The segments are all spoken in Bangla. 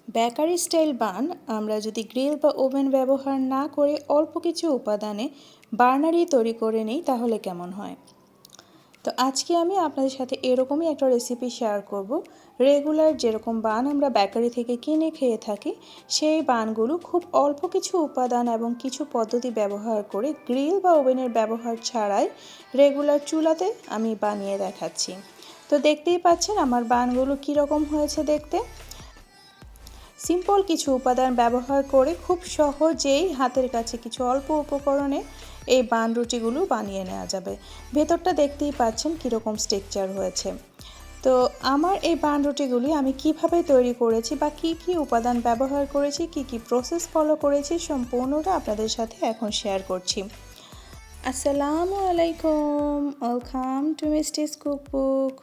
বেকারি স্টাইল বান আমরা যদি গ্রিল বা ওভেন ব্যবহার না করে অল্প কিছু উপাদানে বার্নারই তৈরি করে নিই তাহলে কেমন হয়। তো আজকে আমি আপনাদের সাথে এরকমই একটা রেসিপি শেয়ার করব। রেগুলার যেরকম বান আমরা বেকারি থেকে কিনে খেয়ে থাকি সেই বানগুলো খুব অল্প কিছু উপাদান এবং কিছু পদ্ধতি ব্যবহার করে গ্রিল বা ওভেনের ব্যবহার ছাড়াই রেগুলার চুলাতে আমি বানিয়ে দেখাচ্ছি। তো দেখতেই পাচ্ছেন আমার বানগুলো কীরকম হয়েছে দেখতে। সিম্পল কিছু উপাদান ব্যবহার করে খুব সহজেই হাতের কাছে কিছু অল্প উপকরণে এই বান রুটিগুলো বানিয়ে নেওয়া যাবে। ভেতরটা দেখতেই পাচ্ছেন কীরকম স্ট্রাকচার হয়েছে। তো আমার এই বান রুটিগুলি আমি কিভাবে তৈরি করেছি বা কি কি উপাদান ব্যবহার করেছি, কি কি প্রসেস ফলো করেছি সম্পূর্ণটা আপনাদের সাথে এখন শেয়ার করছি। আসসালামু আলাইকুম, ওয়েলকাম টু মিস্টিস কুকবুক।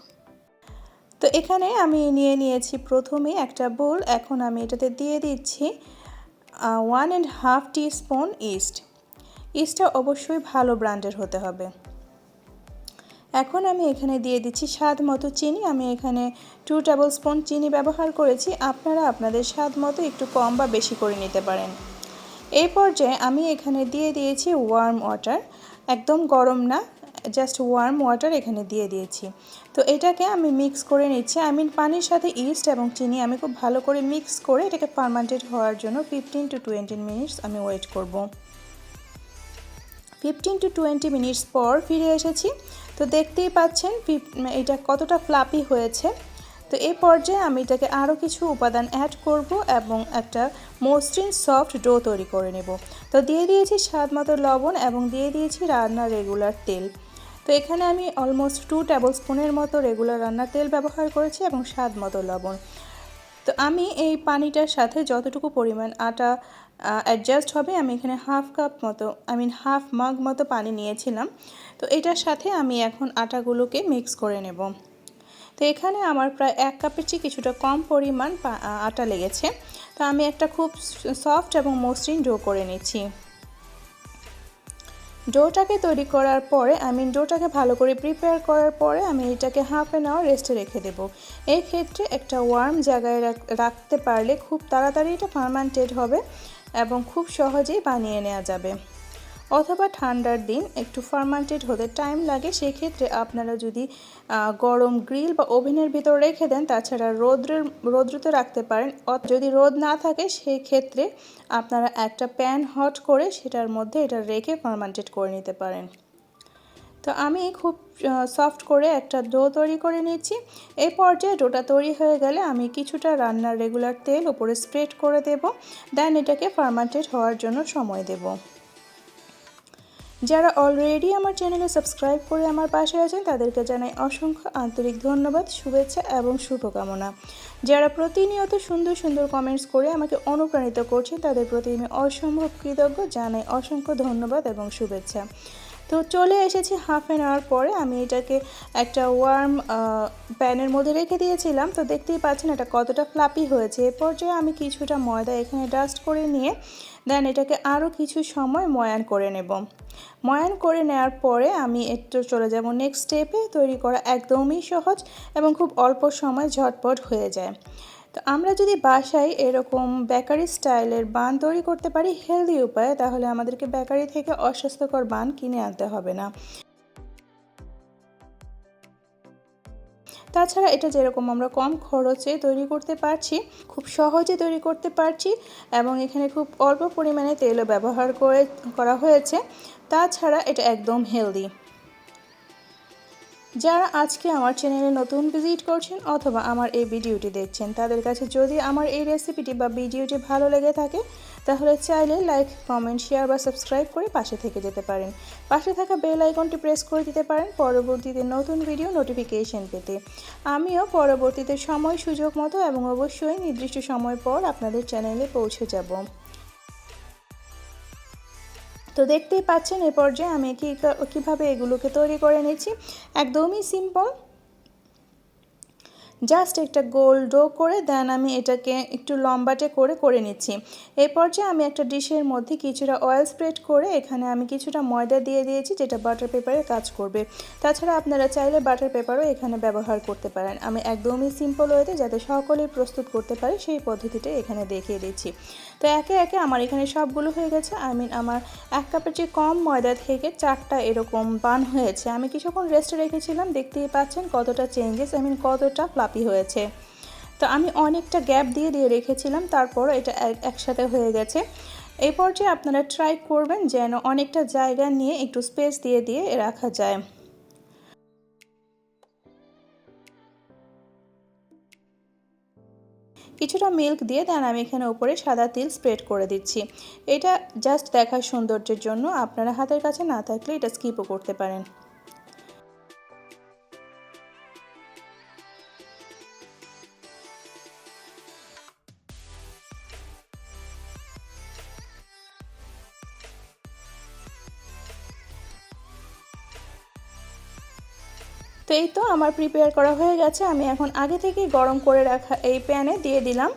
তো এখানে আমি নিয়েছি প্রথমে একটা বোল। এখন আমি এটাতে দিয়ে দিচ্ছি 1.5 টিস্পুন ইস্টটা অবশ্যই ভালো ব্র্যান্ডের হতে হবে। এখন আমি এখানে দিয়ে দিচ্ছি স্বাদ মতো চিনি। আমি এখানে 2 টেবিল স্পুন চিনি ব্যবহার করেছি, আপনারা আপনাদের স্বাদ মতো একটু কম বা বেশি করে নিতে পারেন। এই পর্যায়ে আমি এখানে দিয়ে দিয়েছি ওয়ার্ম ওয়াটার, একদম গরম না, জাস্ট ওয়ার্ম ওয়াটার এখানে দিয়ে দিয়েছি। তো এটাকে আমি মিক্স করে নিচ্ছি। পানির সাথে ইস্ট এবং চিনি আমি খুব ভালো করে মিক্স করে এটাকে ফার্মেন্টেড হওয়ার জন্য 15 to 20 মিনিটস আমি ওয়েট করব। 15 to 20 মিনিটস পর ফিরে এসেছি। তো দেখতেই পাচ্ছেন এটা কতটা ফ্লাপি হয়েছে। তো এই পর্যায়ে আমি এটাকে আরও কিছু উপাদান অ্যাড করব এবং একটা মসৃণ সফট ডো তৈরি করে নেব। তো দিয়ে দিয়েছি স্বাদ মতো লবণ এবং দিয়ে দিয়েছি রান্নার রেগুলার তেল। তো এখানে আমি অলমোস্ট 2 টেবিল স্পুনের মতো রেগুলার রান্নার তেল ব্যবহার করেছি এবং স্বাদ মতো লবণ। তো আমি এই পানিটার সাথে যতটুকু পরিমাণ আটা অ্যাডজাস্ট হবে, আমি এখানে হাফ মাগ মতো পানি নিয়েছিলাম। তো এটার সাথে আমি এখন আটাগুলোকে মিক্স করে নেব। তো এখানে আমার প্রায় 1 কাপের চেয়ে কিছুটা কম পরিমাণ আটা লেগেছে। তো আমি একটা খুব সফট এবং মসৃণ ডো করে নিচ্ছি। ডোটাকে তৈরি করার পরে ডোটাকে ভালো করে প্রিপেয়ার করার পরে আমি এটাকে হাফ অ্যান আওয়ার রেস্টে রেখে দেবো। এই ক্ষেত্রে একটা ওয়ার্ম জায়গায় রাখতে পারলে খুব তাড়াতাড়ি এটা ফার্মেন্টেড হবে এবং খুব সহজেই বানিয়ে নেওয়া যাবে। অথবা ঠান্ডার দিন একটু ফার্মেন্টেড হতে টাইম লাগে, সেক্ষেত্রে আপনারা যদি গরম গ্রিল বা ওভেনের ভিতর রেখে দেন, তাছাড়া রোদ্রুতে রাখতে পারেন। যদি রোদ না থাকে সেই ক্ষেত্রে আপনারা একটা প্যান হট করে সেটার মধ্যে এটা রেখে ফার্মেন্টেড করে নিতে পারেন। তো আমি খুব সফট করে একটা ডো তৈরি করে নিচ্ছি। এই পর্যায়ে ডোটা তৈরি হয়ে গেলে আমি কিছুটা রান্নার রেগুলার তেল উপরে স্প্রেড করে দেব। দেন এটাকে ফার্মেন্টেড হওয়ার জন্য সময় দেব। যারা অলরেডি আমার চ্যানেলে সাবস্ক্রাইব করে আমার পাশে আছেন তাদেরকে জানাই অসংখ্য আন্তরিক ধন্যবাদ, শুভেচ্ছা এবং শুভকামনা। যারা প্রতিনিয়ত সুন্দর সুন্দর কমেন্টস করে আমাকে অনুপ্রাণিত করছেন তাদের প্রতি আমি অসম্ভব কৃতজ্ঞ, জানাই অসংখ্য ধন্যবাদ এবং শুভেচ্ছা। তো চলে এসেছি হাফ অ্যান আওয়ার পরে। আমি এটাকে একটা ওয়ার্ম প্যানের মধ্যে রেখে দিয়েছিলাম। তো দেখতেই পাচ্ছেন এটা কতটা ফ্লাপি হয়েছে। এ পর্যায়ে আমি কিছুটা ময়দা এখানে ডাস্ট করে নিয়ে দেন এটাকে আরও কিছু সময় ময়ান করে নেব। ময়ান করে নেওয়ার পরে আমি একটু চলে যাব নেক্সট স্টেপে। তৈরি করা একদমই সহজ এবং খুব অল্প সময় ঝটপট হয়ে যায়। তো আমরা যদি বাসায় এরকম বেকারি স্টাইলের বান তৈরি করতে পারি হেলদি উপায়ে, তাহলে আমাদেরকে বেকারি থেকে অস্বাস্থ্যকর বান কিনে আনতে হবে না। তাছাড়া এটা যেরকম আমরা কম খরচে তৈরি করতে পারছি, খুব সহজে তৈরি করতে পারছি এবং এখানে খুব অল্প পরিমাণে তেলও ব্যবহার করা হয়েছে। তাছাড়া এটা একদম হেলদি। যারা আজকে আমার চ্যানেলে নতুন ভিজিট করছেন অথবা আমার এই ভিডিওটি দেখছেন, তাদের কাছে যদি আমার এই রেসিপিটি বা ভিডিওটি ভালো লেগে থাকে তাহলে চাইলে লাইক, কমেন্ট, শেয়ার বা সাবস্ক্রাইব করে পাশে থেকে যেতে পারেন। পাশে থাকা বেল আইকনটি প্রেস করে দিতে পারেন পরবর্তীতে নতুন ভিডিও নোটিফিকেশন পেতে। আমিও পরবর্তীতে সময় সুযোগ মতো এবং অবশ্যই নির্দিষ্ট সময় পর আপনাদের চ্যানেলে পৌঁছে যাব। তো দেখতেই পাচ্ছেন এ পর্যায়ে আমি কীভাবে এগুলোকে তৈরি করে নিচ্ছি। একদমই সিম্পল। জাস্ট একটা গোল ডো করে দেন আমি এটাকে একটু লম্বাটে করে নিচ্ছি। এই পর্যায়ে আমি একটা ডিশের মধ্যে কিছুটা অয়েল স্প্রেড করে এখানে আমি কিছুটা ময়দা দিয়ে দিয়েছি, যেটা বাটার পেপারের কাজ করবে। তাছাড়া আপনারা চাইলে বাটার পেপারও এখানে ব্যবহার করতে পারেন। আমি একদমই সিম্পল ওয়েতে যাতে সকলেই প্রস্তুত করতে পারে সেই পদ্ধতিটা এখানে দেখিয়ে দিচ্ছি। তো একে একে আমার এখানে সবগুলো হয়ে গেছে। আমার 1 কাপের চেয়ে কম ময়দা থেকে 4টা এরকম বান হয়েছে। আমি কিছুক্ষণ রেস্টে রেখেছিলাম, দেখতেই পাচ্ছেন কতটা চেঞ্জেস, কতটা ফ্লাপি হয়েছে। তো আমি অনেকটা গ্যাপ দিয়ে রেখেছিলাম, তারপরও এটা একসাথে হয়ে গেছে। এই পর্যায়ে আপনারা ট্রাই করবেন যেন অনেকটা জায়গা নিয়ে একটু স্পেস দিয়ে রাখা যায়। কিছুটা মিল্ক দিয়ে দেন আমি এখানে উপরে সাদা তিল স্প্রেড করে দিচ্ছি। এটা জাস্ট দেখার সৌন্দর্যের জন্য, আপনারা হাতের কাছে না থাকলে এটা স্কিপও করতে পারেন। তো এই তো আমার প্রিপেয়ার করা হয়ে গেছে। আমি এখন আগে থেকেই গরম করে রাখা এই প্যানে দিয়ে দিলাম।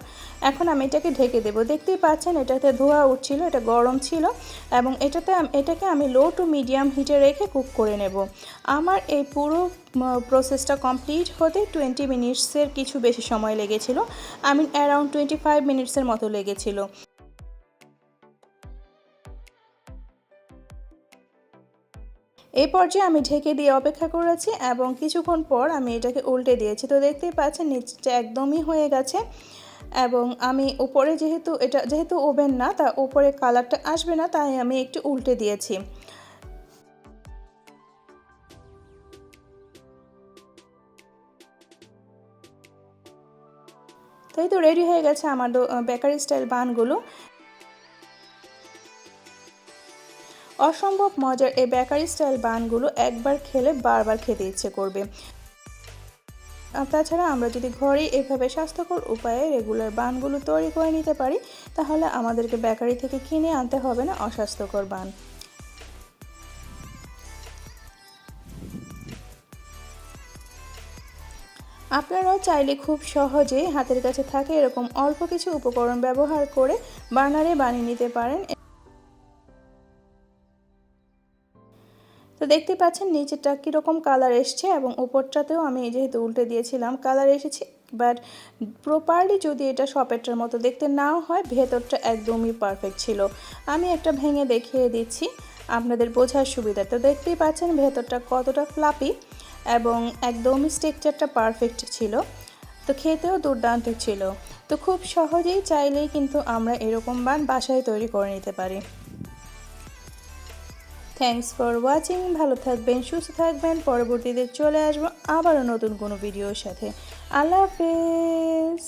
এখন আমি এটাকে ঢেকে দেব। দেখতেই পাচ্ছেন এটাতে ধোঁয়া উঠছিল, এটা গরম ছিল এবং এটাকে আমি লো টু মিডিয়াম হিটে রেখে কুক করে নেব। আমার এই পুরো প্রসেসটা কমপ্লিট হতে 20 মিনিটসের কিছু বেশি সময় লেগেছিল। অ্যারাউন্ড 25 মিনিটসের মতো লেগেছিল। এই পর্যায়ে আমি ঢেকে দিয়ে অপেক্ষা করেছি এবং কিছুক্ষণ পর আমি এটাকে উল্টে দিয়েছি। তো দেখতেই পাচ্ছেন নিচটা একদমই হয়ে গেছে এবং আমি উপরে যেহেতু ওভেন না, তা উপরে কালারটা আসবে না, তাই আমি একটু উল্টে দিয়েছি। তাই তো রেডি হয়ে গেছে আমার বেকারি স্টাইল বানগুলো। অসম্ভব মজার এই বেকারি স্টাইল বানগুলো একবার খেলে বারবার খেতে ইচ্ছে করবে। তাছাড়া আমরা যদি ঘরেই এভাবে স্বাস্থ্যকর উপায়ে রেগুলার বানগুলো তৈরি করে নিতে পারি, তাহলে আমাদেরকে বেকারি থেকে কিনে আনতে হবে না অস্বাস্থ্যকর বান। আপনারাও চাইলে খুব সহজেই হাতের কাছে থাকে এরকম অল্প কিছু উপকরণ ব্যবহার করে বার্নারে বানিয়ে নিতে পারেন। তো দেখতে পাচ্ছেন নিচেরটা কীরকম কালার এসছে এবং উপরটাতেও আমি যেহেতু উল্টে দিয়েছিলাম কালার এসেছে। বাট প্রপারলি যদি এটা শপেরটার মতো দেখতে নাও হয়, ভেতরটা একদমই পারফেক্ট ছিল। আমি একটা ভেঙে দেখিয়ে দিচ্ছি আপনাদের বোঝার সুবিধা। তো দেখতেই পাচ্ছেন ভেতরটা কতটা ফ্লাপি এবং একদমই টেক্সচারটা পারফেক্ট ছিল। তো খেতেও দুর্দান্ত ছিল। তো খুব সহজেই চাইলেই কিন্তু আমরা এরকম বান বাসায় তৈরি করে নিতে পারি। Thanks for watching. ভালো থাকবেন, সুস্থ থাকবেন। পরবর্তীতে চলে আসবো আবারও নতুন কোনো ভিডিওর সাথে। আল্লাহ হাফেজ।